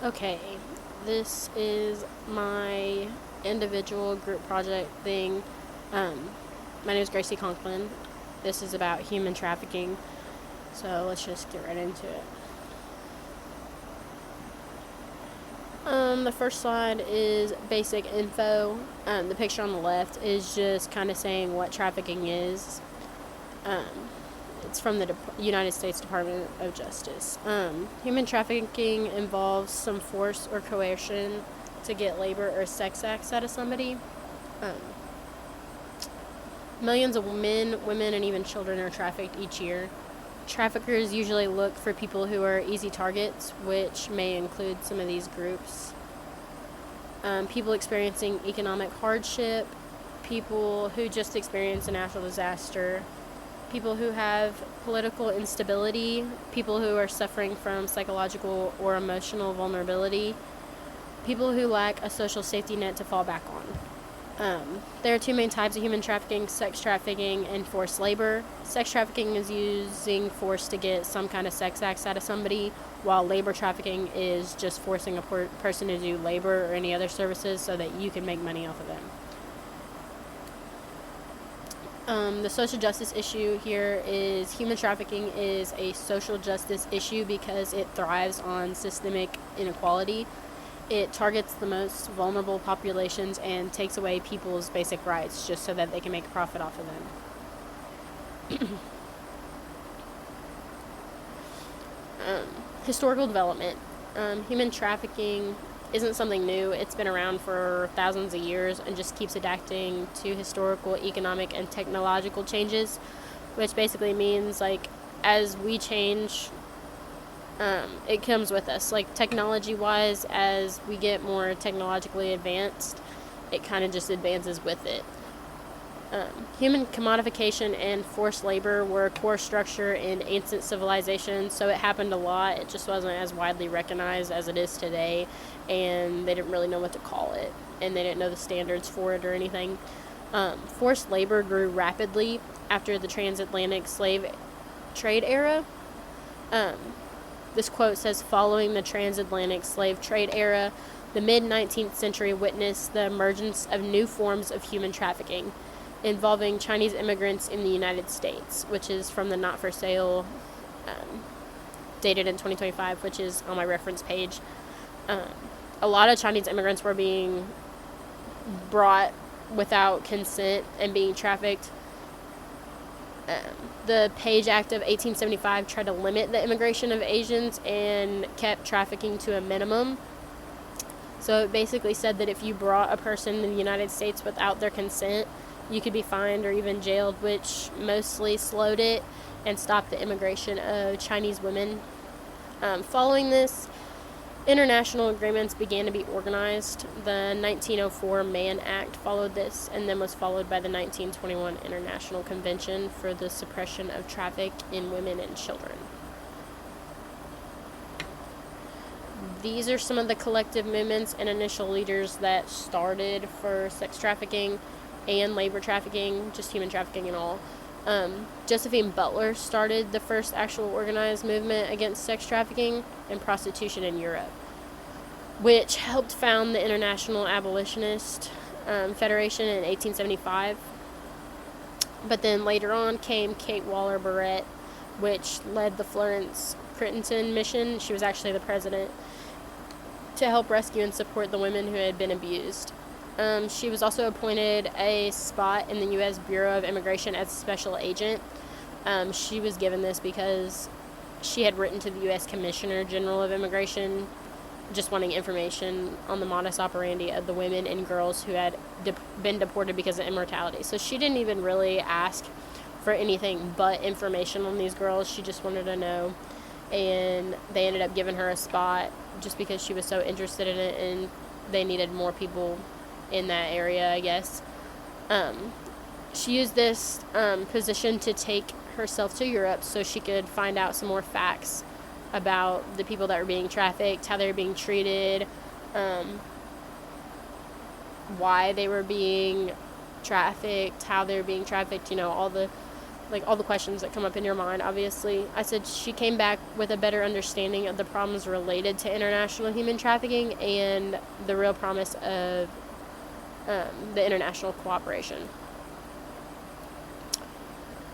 Okay, this is my individual group project thing. Um, my name is Gracie Conklin. This is about human trafficking. So let's just get right into it. The first slide is basic info. The picture on the left is just kind of saying what trafficking is. Um, it's from the United States Department of Justice. Human trafficking involves some force or coercion to get labor or sex acts out of somebody. Millions of men, women, and even children are trafficked each year. Traffickers usually look for people who are easy targets, which may include some of these groups. People experiencing economic hardship, people who just experienced a natural disaster, people who have political instability, people who are suffering from psychological or emotional vulnerability, people who lack a social safety net to fall back on. There are two main types of human trafficking: sex trafficking and forced labor. Sex trafficking is using force to get some kind of sex acts out of somebody, while labor trafficking is just forcing a person to do labor or any other services so that you can make money off of them. The social justice issue here is human trafficking is a social justice issue because it thrives on systemic inequality. It targets the most vulnerable populations and takes away people's basic rights just so that they can make a profit off of them. Historical development. Human trafficking isn't something new. It's been around for thousands of years and just keeps adapting to historical, economic, and technological changes, which basically means, like, as we change, it comes with us. Like, technology-wise, as we get more technologically advanced, it kind of just advances with it. Human commodification and forced labor were a core structure in ancient civilizations, so it happened a lot. It just wasn't as widely recognized as it is today, and they didn't really know what to call it, and they didn't know the standards for it or anything. Forced labor grew rapidly after the transatlantic slave trade era. This quote says, following the transatlantic slave trade era, the mid-19th century witnessed the emergence of new forms of human trafficking involving Chinese immigrants in the United States, which is from the Not For Sale, dated in 2025, which is on my reference page. A lot of Chinese immigrants were being brought without consent and being trafficked. The Page Act of 1875 tried to limit the immigration of Asians and kept trafficking to a minimum. So it basically said that if you brought a person to the United States without their consent, you could be fined or even jailed, which mostly slowed it and stopped the immigration of Chinese women. Following this, international agreements began to be organized. The 1904 Mann Act followed this, and then was followed by the 1921 International Convention for the Suppression of Traffic in Women and Children. These are some of the collective movements and initial leaders that started for sex trafficking and labor trafficking, just human trafficking and all. Josephine Butler started the first actual organized movement against sex trafficking and prostitution in Europe, which helped found the International Abolitionist Federation in 1875. But then later on came Kate Waller Barrett, which led the Florence Crittenton mission. She was actually the president, to help rescue and support the women who had been abused. She was also appointed a spot in the U.S. Bureau of Immigration as a special agent. She was given this because she had written to the U.S. Commissioner General of Immigration just wanting information on the modus operandi of the women and girls who had been deported because of immortality. So she didn't even really ask for anything but information on these girls. She just wanted to know, and they ended up giving her a spot just because she was so interested in it, and they needed more people in that area, I guess. She used this position to take herself to Europe so she could find out some more facts about the people that were being trafficked, how they were being treated, why they were being trafficked, how they were being trafficked, all the like all the questions that come up in your mind, obviously. I said she came back with a better understanding of the problems related to international human trafficking and the real promise of the international cooperation.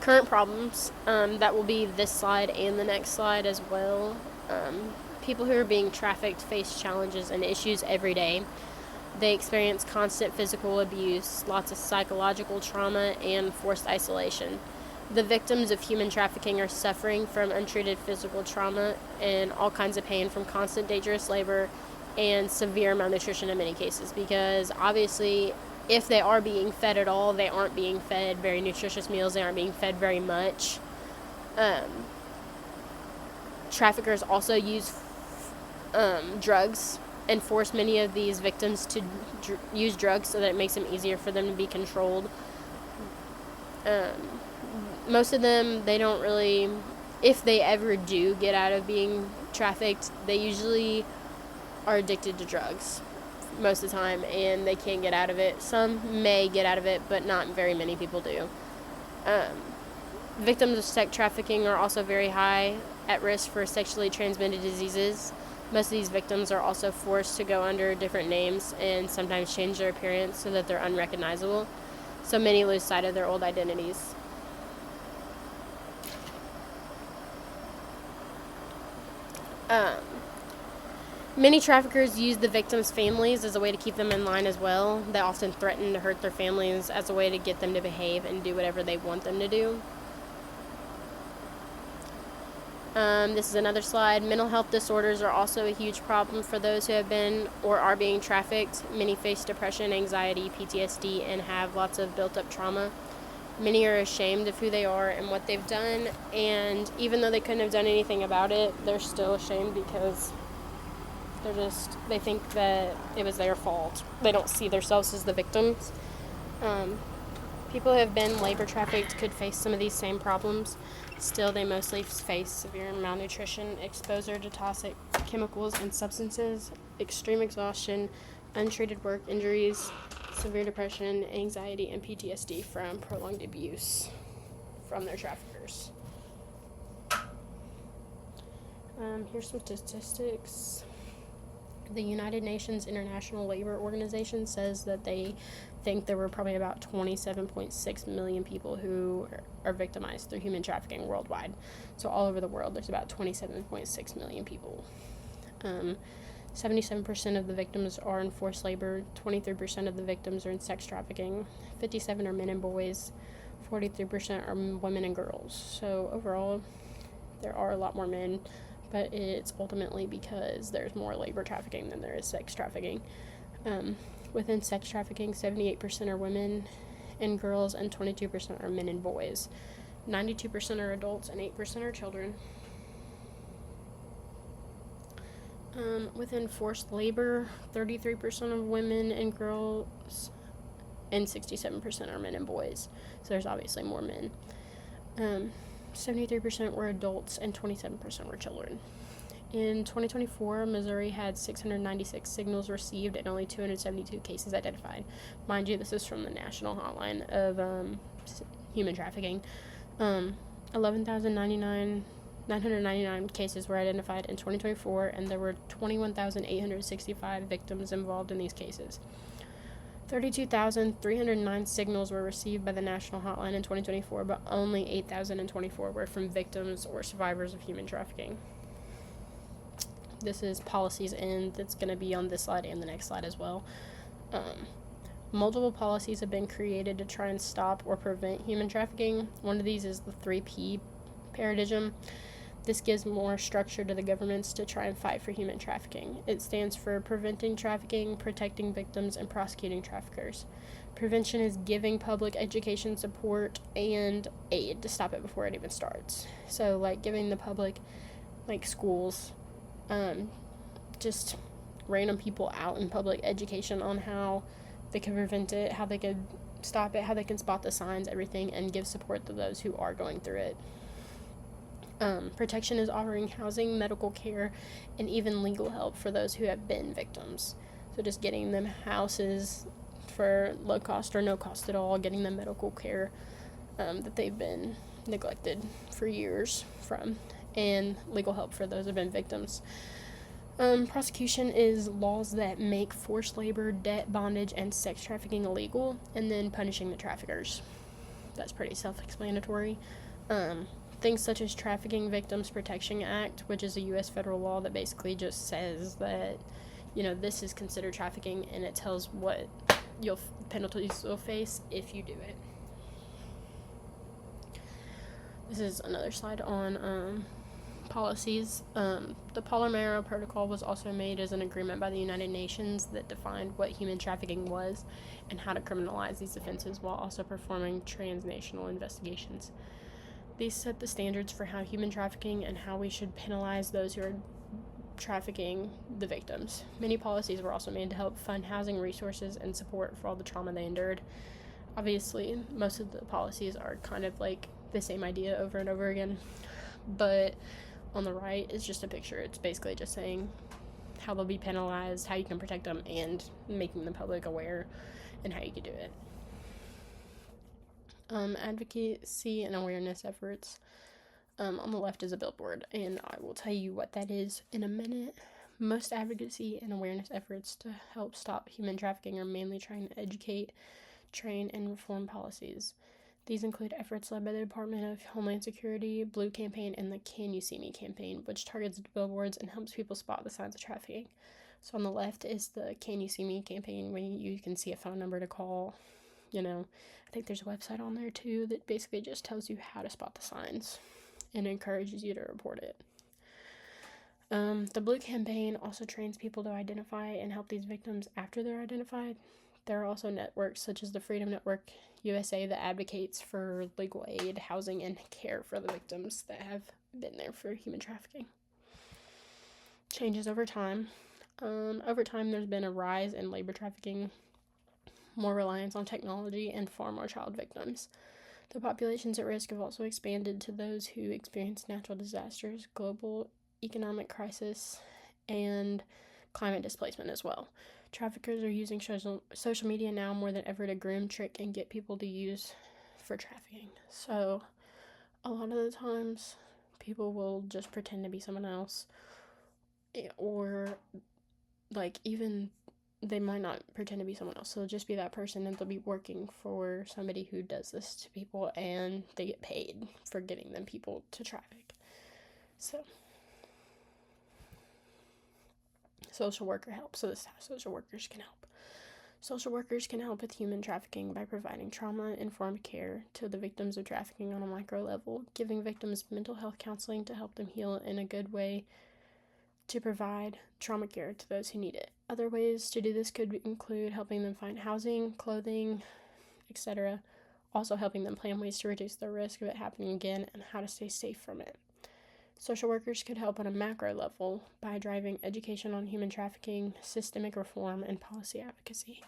Current problems, that will be this slide and the next slide as well. People who are being trafficked face challenges and issues every day. They experience constant physical abuse, lots of psychological trauma, and forced isolation. The victims of human trafficking are suffering from untreated physical trauma and all kinds of pain from constant dangerous labor and severe malnutrition in many cases, because obviously if they are being fed at all, they aren't being fed very nutritious meals, they aren't being fed very much. Traffickers also use drugs and force many of these victims to use drugs so that it makes them easier for them to be controlled. Most of them, they don't really, if they ever do get out of being trafficked, they usually are addicted to drugs most of the time, and they can't get out of it. Some may get out of it, but not very many people do. Victims of sex trafficking are also very high at risk for sexually transmitted diseases. Most of these victims are also forced to go under different names and sometimes change their appearance so that they're unrecognizable. So many lose sight of their old identities. Many traffickers use the victims' families as a way to keep them in line as well. They often threaten to hurt their families as a way to get them to behave and do whatever they want them to do. This is another slide. Mental health disorders are also a huge problem for those who have been or are being trafficked. Many face depression, anxiety, PTSD, and have lots of built-up trauma. Many are ashamed of who they are and what they've done, and even though they couldn't have done anything about it, they're still ashamed because they think that it was their fault. They don't see themselves as the victims. People who have been labor trafficked could face some of these same problems. Still, they mostly face severe malnutrition, exposure to toxic chemicals and substances, extreme exhaustion, untreated work injuries, severe depression, anxiety, and PTSD from prolonged abuse from their traffickers. Here's some statistics. The United Nations International Labor Organization says that they think there were probably about 27.6 million people who are victimized through human trafficking worldwide. So all over the world, there's about 27.6 million people. 77% of the victims are in forced labor, 23% of the victims are in sex trafficking, 57% are men and boys, 43% are women and girls. So overall, there are a lot more men, but it's ultimately because there's more labor trafficking than there is sex trafficking. Within sex trafficking, 78% are women and girls, and 22% are men and boys. 92% are adults, and 8% are children. Within forced labor, 33% of women and girls, and 67% are men and boys. So there's obviously more men. 73% were adults, and 27% were children. In 2024, Missouri had 696 signals received and only 272 cases identified. Mind you, this is from the National Hotline of Human Trafficking. 999 cases were identified in 2024, and there were 21,865 victims involved in these cases. 32,309 signals were received by the National Hotline in 2024, but only 8,024 were from victims or survivors of human trafficking. This is policies in that's going to be on this slide and the next slide as well. Multiple policies have been created to try and stop or prevent human trafficking. One of these is the 3P paradigm. This gives more structure to the governments to try and fight for human trafficking. It stands for preventing trafficking, protecting victims, and prosecuting traffickers. Prevention is giving public education support and aid to stop it before it even starts. So, like, giving the public, like, schools, just random people out in public education on how they can prevent it, how they could stop it, how they can spot the signs, everything, and give support to those who are going through it. Protection is offering housing, medical care, and even legal help for those who have been victims. So just getting them houses for low cost or no cost at all, getting them medical care that they've been neglected for years from, and legal help for those who have been victims. Prosecution is laws that make forced labor, debt, bondage, and sex trafficking illegal, and then punishing the traffickers. That's pretty self-explanatory. Things such as Trafficking Victims Protection Act, which is a U.S. federal law that basically just says that, this is considered trafficking, and it tells what penalties you'll face if you do it. This is another slide on policies. The Palomero Protocol was also made as an agreement by the United Nations that defined what human trafficking was and how to criminalize these offenses while also performing transnational investigations. These set the standards for how human trafficking and how we should penalize those who are trafficking the victims. Many policies were also made to help fund housing resources and support for all the trauma they endured. Obviously, most of the policies are kind of like the same idea over and over again, but on the right is just a picture. It's basically just saying how they'll be penalized, how you can protect them, and making the public aware and how you can do it. Advocacy and awareness efforts. On the left is a billboard, and I will tell you what that is in a minute. Most advocacy and awareness efforts to help stop human trafficking are mainly trying to educate, train, and reform policies. These include efforts led by the Department of Homeland Security, Blue Campaign, and the Can You See Me campaign, which targets billboards and helps people spot the signs of trafficking. So on the left is the Can You See Me campaign, where you can see a phone number to call. I think there's a website on there too that basically just tells you how to spot the signs and encourages you to report it. The Blue Campaign also trains people to identify and help these victims after they're identified. There are also networks such as the Freedom Network USA that advocates for legal aid, housing, and care for the victims that have been there for human trafficking. Changes over time. Over time, there's been a rise in labor trafficking, more reliance on technology, and far more child victims. The populations at risk have also expanded to those who experience natural disasters, global economic crisis, and climate displacement as well. Traffickers are using social media now more than ever to groom, trick, and get people to use for trafficking. So a lot of the times people will just pretend to be someone else, or even they might not pretend to be someone else. So they'll just be that person, and they'll be working for somebody who does this to people, and they get paid for getting them people to traffic. So social worker help. So this is how social workers can help. Social workers can help with human trafficking by providing trauma-informed care to the victims of trafficking on a micro level, giving victims mental health counseling to help them heal in a good way, to provide trauma care to those who need it. Other ways to do this could include helping them find housing, clothing, etc. Also helping them plan ways to reduce the risk of it happening again and how to stay safe from it. Social workers could help on a macro level by driving education on human trafficking, systemic reform, and policy advocacy.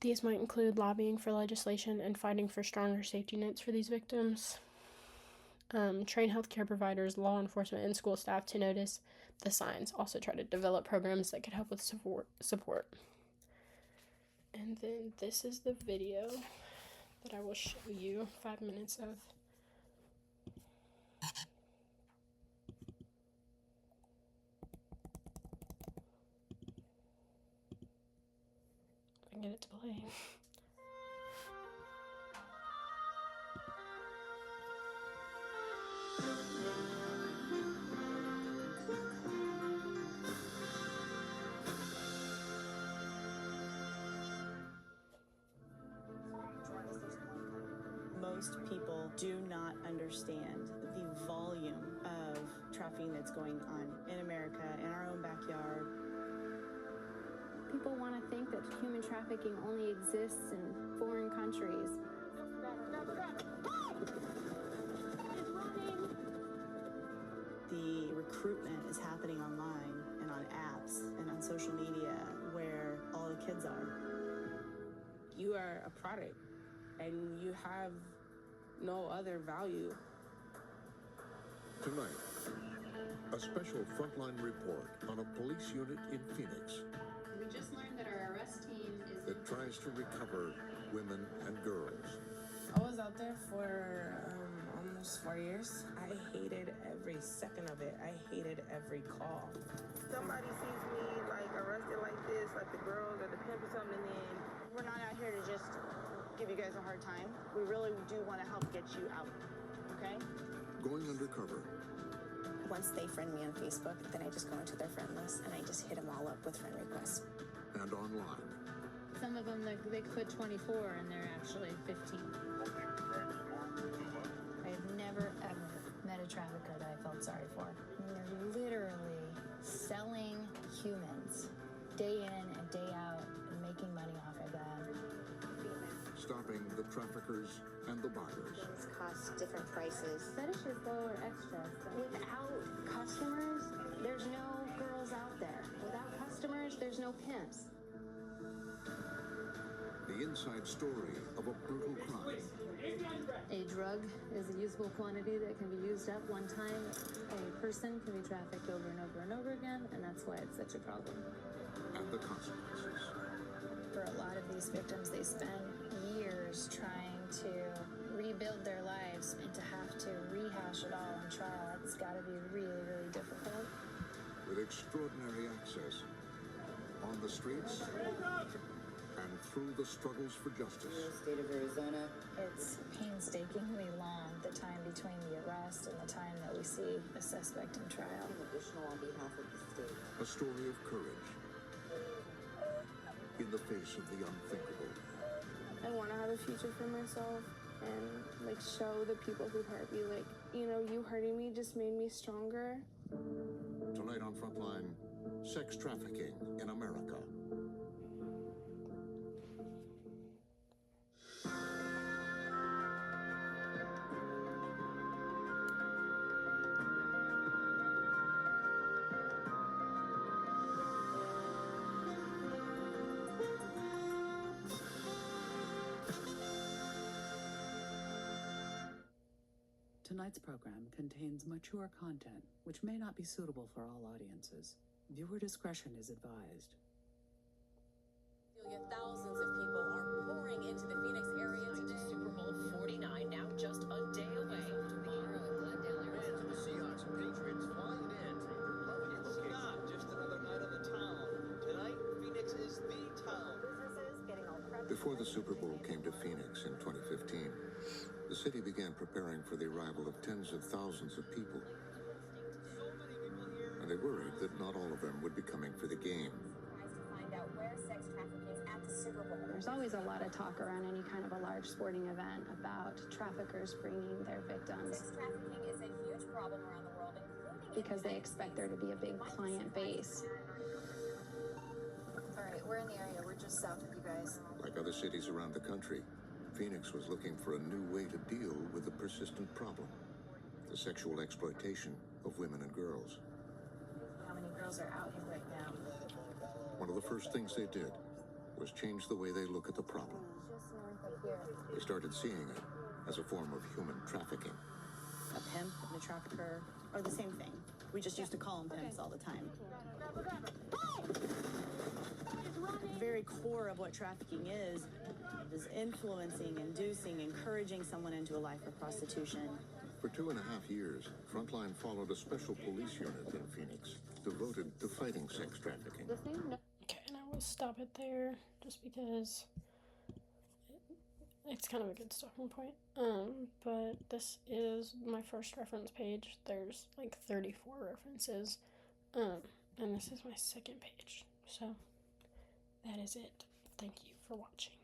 These might include lobbying for legislation and fighting for stronger safety nets for these victims. Train healthcare providers, law enforcement, and school staff to notice the signs. Also try to develop programs that could help with support. And then this is the video that I will show you, 5 minutes of. If I can get it to play. Most people do not understand the volume of trafficking that's going on in America, in our own backyard. People want to think that human trafficking only exists in foreign countries. The recruitment is happening online and on apps and on social media where all the kids are. You are a product and you have no other value. Tonight, a special frontline report on a police unit in Phoenix. We just learned that our arrest team is that tries to recover women and girls. I was out there for on those 4 years, I hated every second of it. I hated every call. Somebody sees me like arrested like this, like the girls or the pimp or something, and then We're not out here to just give you guys a hard time. We really do want to help get you out, okay? Going undercover Once they friend me on Facebook, then I just go into their friend list and I just hit them all up with friend requests. and online. Some of them, they put 24 and they're actually 15. I've never, ever met a trafficker that I felt sorry for. I mean, they're literally selling humans day in and day out and making money off of them. Stopping the traffickers and the buyers. Things cost different prices. Fetishes though are extra. So. Without customers, there's no girls out there. Without customers, there's no pimps. The inside story of a brutal crime. A drug is a usable quantity that can be used up one time. A person can be trafficked over and over and over again, and that's why it's such a problem. And the consequences. For a lot of these victims, they spend years trying to rebuild their lives, and to have to rehash it all on trial, it's got to be really, really difficult. With extraordinary access on the streets and through the struggles for justice. State of Arizona. It's painstakingly long, the time between the arrest and the time that we see a suspect in trial. Additional on behalf of the state. A story of courage in the face of the unthinkable. I want to have a future for myself and like show the people who hurt me, like, you know, you hurting me just made me stronger. Tonight on Frontline, sex trafficking in America. Tonight's program contains mature content which may not be suitable for all audiences. Viewer discretion is advised. Thousands of people are pouring into the Phoenix area today. Super Bowl 49 now just a day away. Tomorrow in Glendale, Arizona. The Seahawks and Patriots flying in. It's not just another night on the town. Tonight, Phoenix is the town. Businesses getting all prepped. Before the Super Bowl came to Phoenix in 2015, the city began preparing for the arrival of tens of thousands of people. And they worried that not all of them would be coming for the game. Find out where sex trafficking is at the Super Bowl. There's always a lot of talk around any kind of a large sporting event about traffickers bringing their victims Sex trafficking is a huge problem around the world, including because they expect there to be a big client base. All right, we're in the area. We're just south of you guys. Like other cities around the country, Phoenix was looking for a new way to deal with the persistent problem, the sexual exploitation of women and girls. How many girls are out here right now? One of the first things they did was change the way they look at the problem. Just north of here. They started seeing it as a form of human trafficking. A pimp and a trafficker are the same thing. We just used to call them pimps all the time. The very core of what trafficking is influencing, inducing, encouraging someone into a life of prostitution. For 2.5 years, Frontline followed a special police unit in Phoenix devoted to fighting sex trafficking. Okay, and I will stop it there just because it's kind of a good stopping point. But this is my first reference page. There's like 34 references. And this is my second page. So that is it. Thank you for watching.